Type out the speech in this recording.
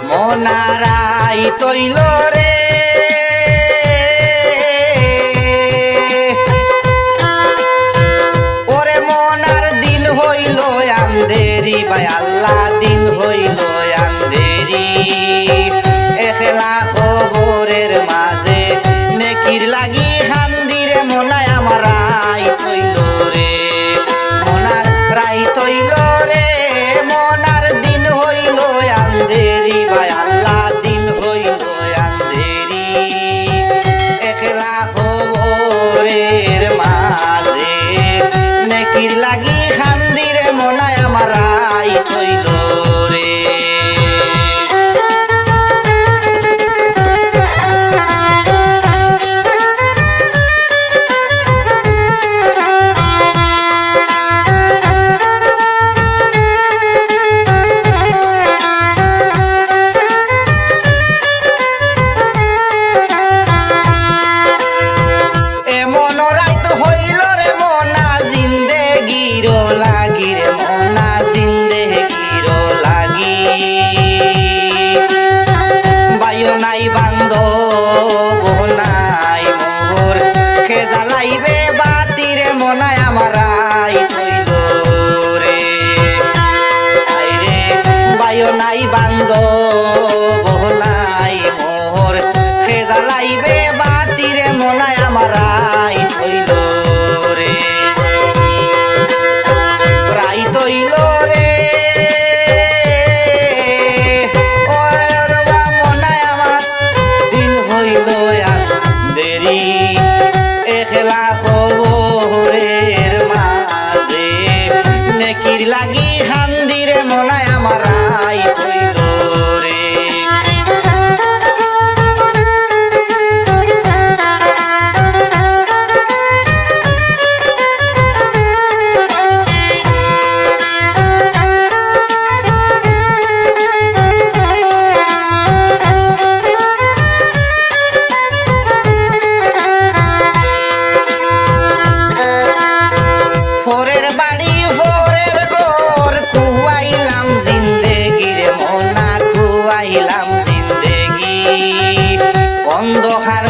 মনারাই তৈল রে ওরে মনার দিন হইল আন্ধেরি ভাই আল্লাহ দিন হইল আন্ধেরি একলা খবরের মাঝে নেকির লাগি খান্দিরে মনায় আমার রাই তৈল রে মনার রাই তৈল রে মনার দিন হইল আন্ধেরি ভাই আল্লাহ দিন হইল আন্ধেরি একলা খবরের মাঝে নেকির লাগি খান্দিরে মনায় আমার রাই তৈল রে নাই বান্ধব নাই মোর খেজা লাইবে বাতিরে মনায় আমার রাই তৈল রে আইরে বায়ো নাই বান্ধব নাই মোর খেজা লাইবে বাতিরে মনায় আমার রাই তৈল রে রাই তৈল রে একলা খবরের মাঝে নেকির লাগি খান্দিরে মনায় আমার রাই তৈল রে ফোরের বাড়ি ফোরের ঘর খুয়াইলাম জিন্দেগি রে মনা খুয়াইলাম জিন্দেগি অন্ধকার